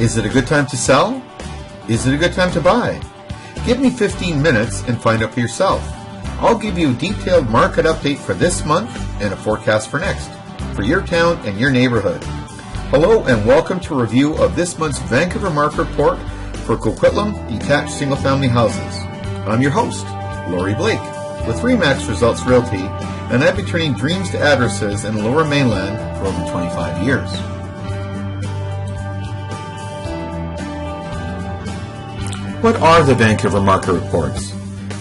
Is it a good time to sell? Is it a good time to buy? Give me 15 minutes and find out for yourself. I'll give you a detailed market update for this month and a forecast for next, for your town and your neighborhood. Hello and welcome to a review of this month's Vancouver market report for Coquitlam detached single-family houses. I'm your host, Lori Blake, with Results Realty, and I've been turning dreams to addresses in the Lower Mainland for over 25 years. What are the Vancouver market reports?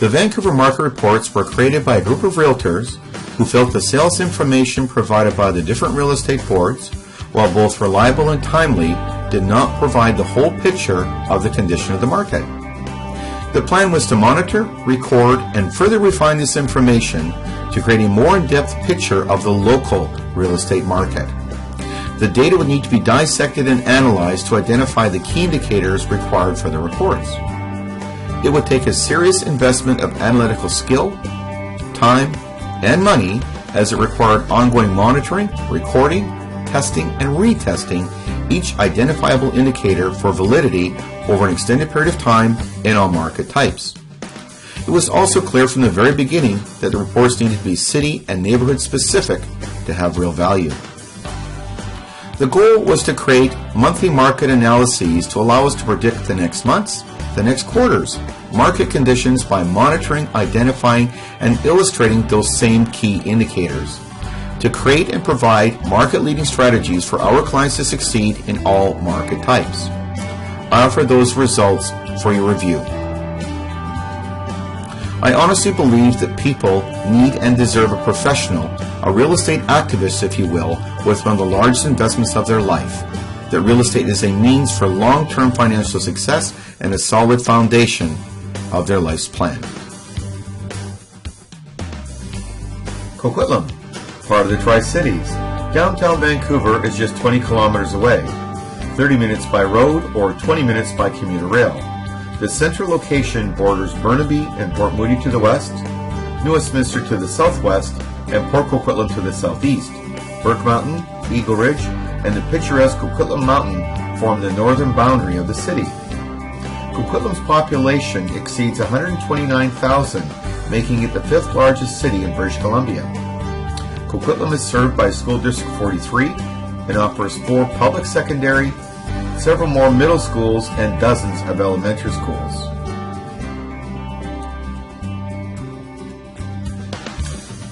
The Vancouver market reports were created by a group of realtors who felt the sales information provided by the different real estate boards, while both reliable and timely, did not provide the whole picture of the condition of the market. The plan was to monitor, record, and further refine this information to create a more in-depth picture of the local real estate market. The data would need to be dissected and analyzed to identify the key indicators required for the reports. It would take a serious investment of analytical skill, time, and money, as it required ongoing monitoring, recording, testing, and retesting each identifiable indicator for validity over an extended period of time in all market types. It was also clear from the very beginning that the reports needed to be city and neighborhood specific to have real value. The goal was to create monthly market analyses to allow us to predict the next months, the next quarters, market conditions by monitoring, identifying, and illustrating those same key indicators, to create and provide market-leading strategies for our clients to succeed in all market types. I offer those results for your review. I honestly believe that people need and deserve a professional, a real estate activist, if you will, with one of the largest investments of their life. That real estate is a means for long-term financial success and a solid foundation of their life's plan. Coquitlam, part of the Tri-Cities. Downtown Vancouver is just 20 kilometers away, 30 minutes by road or 20 minutes by commuter rail. The central location borders Burnaby and Port Moody to the west, New Westminster to the southwest, and Port Coquitlam to the southeast. Burke Mountain, Eagle Ridge, and the picturesque Coquitlam Mountain form the northern boundary of the city. Coquitlam's population exceeds 129,000, making it the fifth largest city in British Columbia. Coquitlam is served by School District 43 and offers 4 public secondary, several more middle schools, and dozens of elementary schools.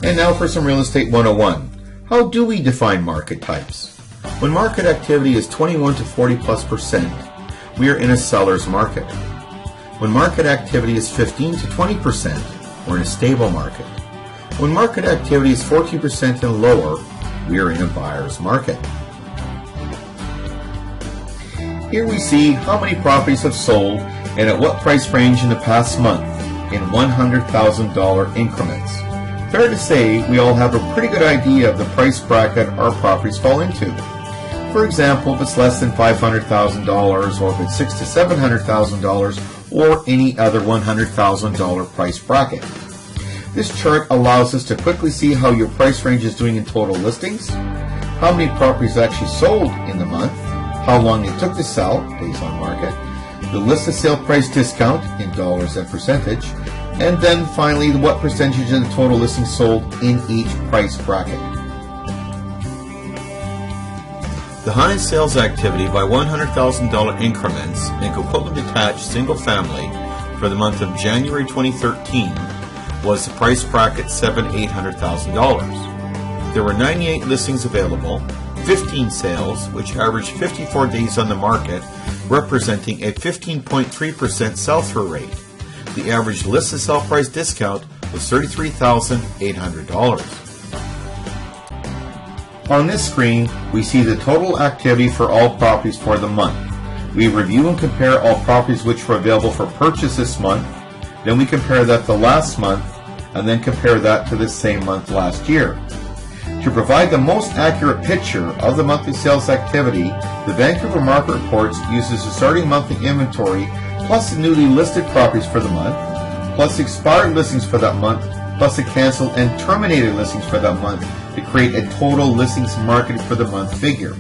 And now for some Real Estate 101. How do we define market types? When market activity is 21 to 40+%, we are in a seller's market. When market activity is 15 to 20%, we're in a stable market. When market activity is 14% and lower, we are in a buyer's market. Here we see how many properties have sold and at what price range in the past month in $100,000 increments. Fair to say we all have a pretty good idea of the price bracket our properties fall into. For example, if it's less than $500,000 or if it's $600,000 to $700,000 or any other $100,000 price bracket. This chart allows us to quickly see how your price range is doing in total listings, how many properties actually sold in the month, how long it took to sell, days on market, the listed sale price discount in dollars and percentage, and then finally what percentage of the total listings sold in each price bracket. The highest sales activity by $100,000 increments in Coquitlam Detached single family for the month of January 2013 was the price bracket $700,000. There were 98 listings available, 15 sales, which averaged 54 days on the market, representing a 15.3% sell-through rate. The average listed sale price discount was $33,800. On this screen, we see the total activity for all properties for the month. We review and compare all properties which were available for purchase this month, then we compare that to last month, and then compare that to the same month last year. To provide the most accurate picture of the monthly sales activity, the Vancouver Market Reports uses the starting monthly inventory plus the newly listed properties for the month, plus expired listings for that month, plus the canceled and terminated listings for that month to create a total listings marketed for the month figure.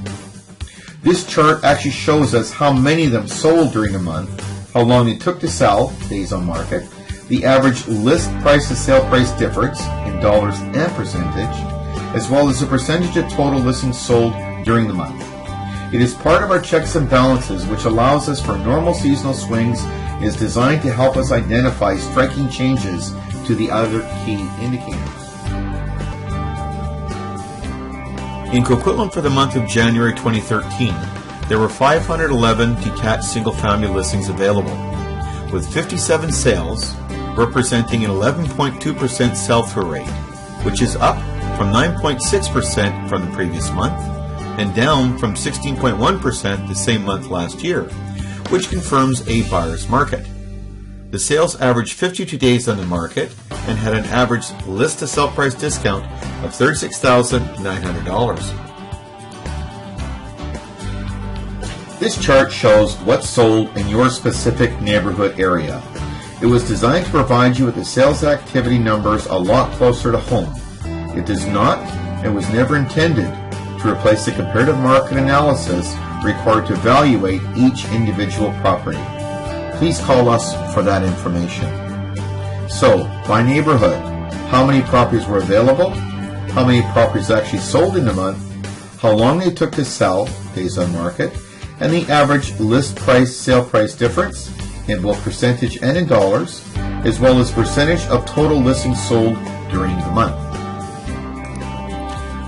This chart actually shows us how many of them sold during a month, how long it took to sell, days on market, the average list price to sale price difference in dollars and percentage, as well as the percentage of total listings sold during the month. It is part of our checks and balances, which allows us for normal seasonal swings, and is designed to help us identify striking changes to the other key indicators. In Coquitlam for the month of January 2013, there were 511 detached single-family listings available, with 57 sales, representing an 11.2% sell-through rate, which is up from 9.6% from the previous month and down from 16.1% the same month last year, which confirms a buyer's market. The sales averaged 52 days on the market and had an average list to sell price discount of $36,900. This chart shows what's sold in your specific neighborhood area. It was designed to provide you with the sales activity numbers a lot closer to home. It does not and was never intended to replace the comparative market analysis required to evaluate each individual property. Please call us for that information. So, by neighborhood, how many properties were available, how many properties actually sold in the month, how long they took to sell, days on market, and the average list price sale price difference in both percentage and in dollars, as well as percentage of total listings sold during the month.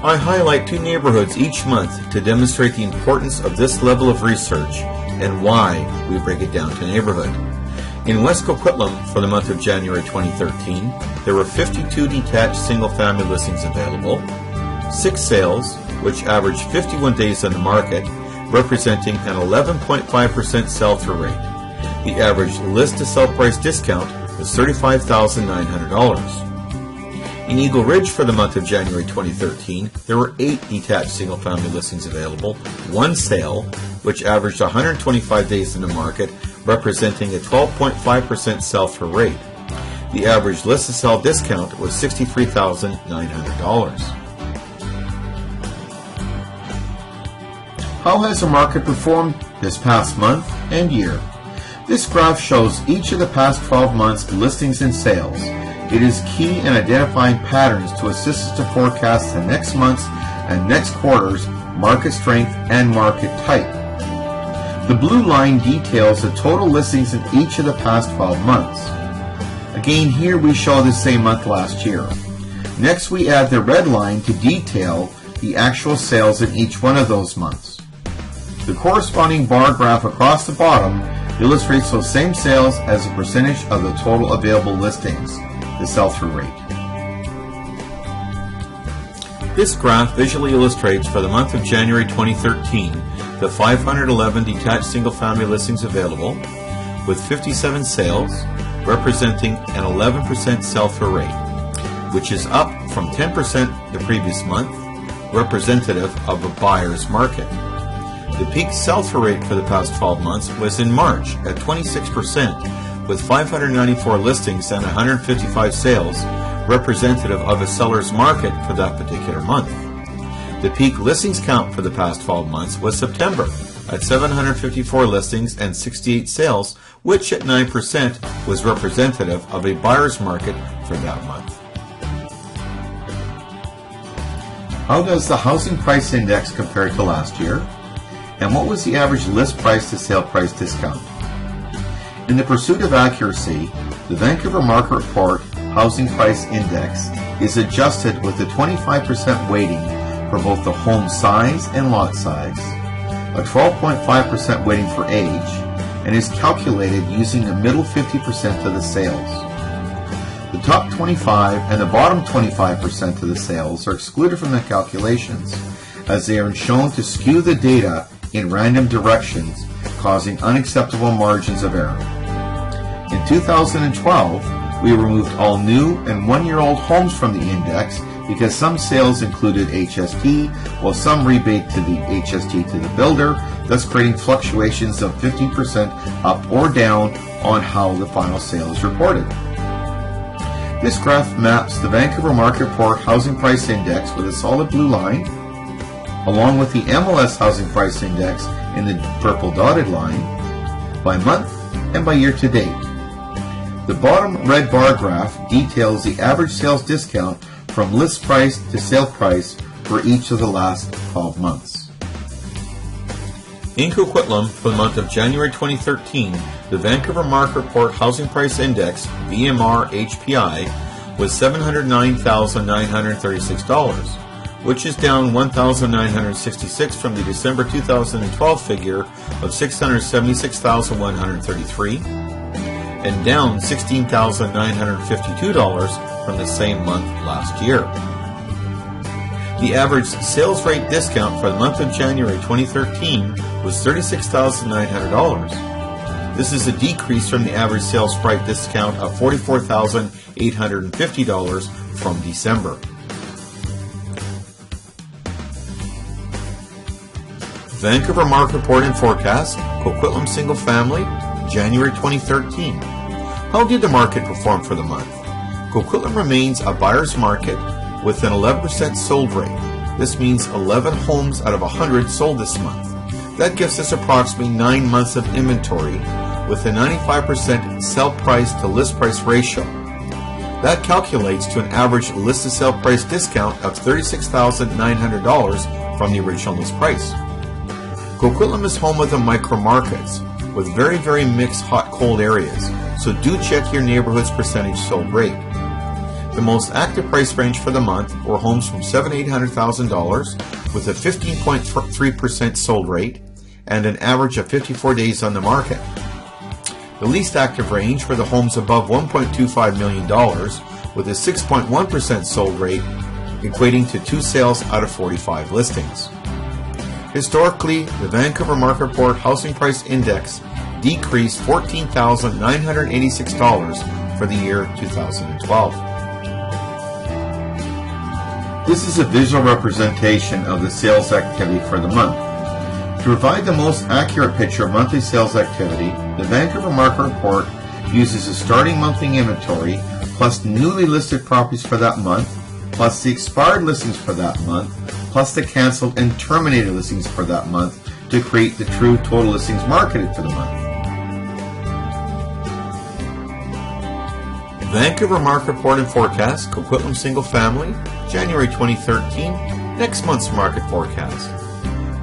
I highlight 2 neighborhoods each month to demonstrate the importance of this level of research and why we break it down to neighborhood. In West Coquitlam for the month of January 2013, there were 52 detached single-family listings available, 6 sales, which averaged 51 days on the market, representing an 11.5% sell-through rate. The average list to sell price discount was $35,900. In Eagle Ridge for the month of January 2013, there were 8 detached single-family listings available, 1 sale, which averaged 125 days in the market, representing a 12.5% sell-through rate. The average list to sell discount was $63,900. How has the market performed this past month and year? This graph shows each of the past 12 months' listings and sales. It is key in identifying patterns to assist us to forecast the next month's and next quarter's market strength and market type. The blue line details the total listings in each of the past 12 months. Again, here we show the same month last year. Next, we add the red line to detail the actual sales in each one of those months. The corresponding bar graph across the bottom illustrates those same sales as a percentage of the total available listings, the sell-through rate. This graph visually illustrates for the month of January 2013 the 511 detached single-family listings available, with 57 sales, representing an 11% sell-through rate, which is up from 10% the previous month, representative of a buyer's market. The peak sell-through rate for the past 12 months was in March at 26%, with 594 listings and 155 sales, representative of a seller's market for that particular month. The peak listings count for the past 12 months was September at 754 listings and 68 sales, which at 9% was representative of a buyer's market for that month. How does the housing price index compare to last year? And what was the average list price to sale price discount? In the pursuit of accuracy, the Vancouver Market Report Housing Price Index is adjusted with a 25% weighting for both the home size and lot size, a 12.5% weighting for age, and is calculated using the middle 50% of the sales. The top 25 and the bottom 25% of the sales are excluded from the calculations, as they are shown to skew the data in random directions, causing unacceptable margins of error. In 2012, we removed all new and one-year-old homes from the index because some sales included HST, while some rebate to the HST to the builder, thus creating fluctuations of 15% up or down on how the final sale is reported. This graph maps the Vancouver Market Report Housing Price Index with a solid blue line along with the MLS Housing Price Index in the purple dotted line, by month and by year to date. The bottom red bar graph details the average sales discount from list price to sale price for each of the last 12 months. In Coquitlam, for the month of January 2013, the Vancouver Market Report Housing Price Index, VMR HPI, was $709,936, which is down $1,966 from the December 2012 figure of $676,133, and down $16,952 from the same month last year. The average sales rate discount for the month of January 2013 was $36,900. This is a decrease from the average sales price discount of $44,850 from December. Vancouver Market Report and Forecast, Coquitlam Single Family, January 2013. How did the market perform for the month? Coquitlam remains a buyer's market with an 11% sold rate. This means 11 homes out of 100 sold this month. That gives us approximately 9 months of inventory with a 95% sell price to list price ratio. That calculates to an average list to sale price discount of $36,900 from the original list price. Coquitlam is home of the micro markets with very mixed hot-cold areas, so do check your neighborhood's percentage sold rate. The most active price range for the month were homes from $700,000 to $800,000 with a 15.3% sold rate and an average of 54 days on the market. The least active range were the homes above $1.25 million with a 6.1% sold rate, equating to 2 sales out of 45 listings. Historically, the Vancouver Market Report Housing Price Index decreased $14,986 for the year 2012. This is a visual representation of the sales activity for the month. To provide the most accurate picture of monthly sales activity, the Vancouver Market Report uses a starting monthly inventory plus newly listed properties for that month, plus the expired listings for that month, plus the canceled and terminated listings for that month to create the true total listings marketed for the month. Vancouver Market Report and Forecast, Coquitlam Single Family, January 2013, next month's market forecast.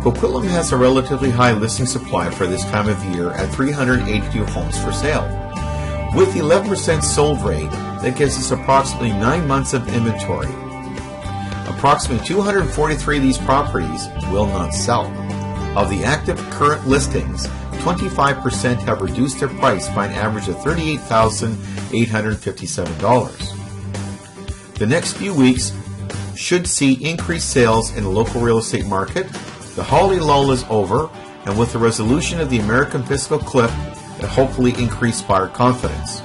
Coquitlam has a relatively high listing supply for this time of year at 382 homes for sale. With the 11% sold rate, that gives us approximately 9 months of inventory. Approximately 243 of these properties will not sell. Of the active current listings, 25% have reduced their price by an average of $38,857. The next few weeks should see increased sales in the local real estate market. The holiday lull is over, and with the resolution of the American fiscal cliff, it hopefully increased buyer confidence.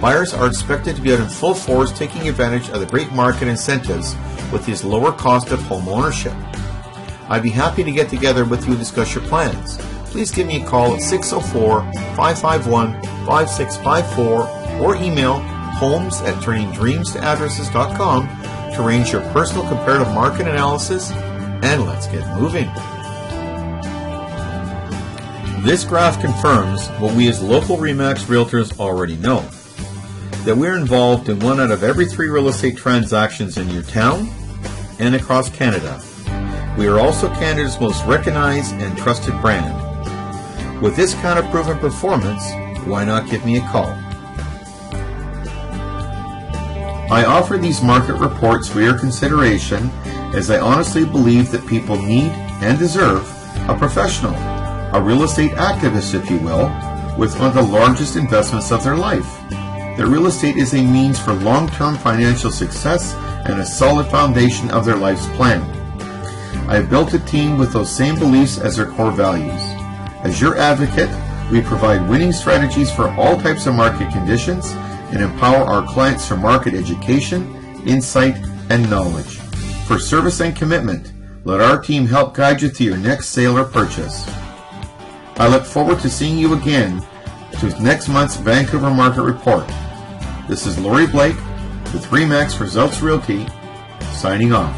Buyers are expected to be out in full force taking advantage of the great market incentives with this lower cost of home ownership. I'd be happy to get together with you and discuss your plans. Please give me a call at 604-551-5654 or email homes@turningdreamstoaddresses.com to arrange your personal comparative market analysis, and let's get moving. This graph confirms what we as local RE/MAX realtors already know, that we're involved in 1 out of every 3 real estate transactions in your town and across Canada. We are also Canada's most recognized and trusted brand. With this kind of proven performance, why not give me a call? I offer these market reports for your consideration as I honestly believe that people need and deserve a professional, a real estate activist, if you will, with one of the largest investments of their life. That real estate is a means for long-term financial success and a solid foundation of their life's plan. I have built a team with those same beliefs as their core values. As your advocate, we provide winning strategies for all types of market conditions and empower our clients for market education, insight, and knowledge. For service and commitment, let our team help guide you through your next sale or purchase. I look forward to seeing you again to next month's Vancouver Market Report. This is Lori Blake with RE/MAX Results Realty, signing off.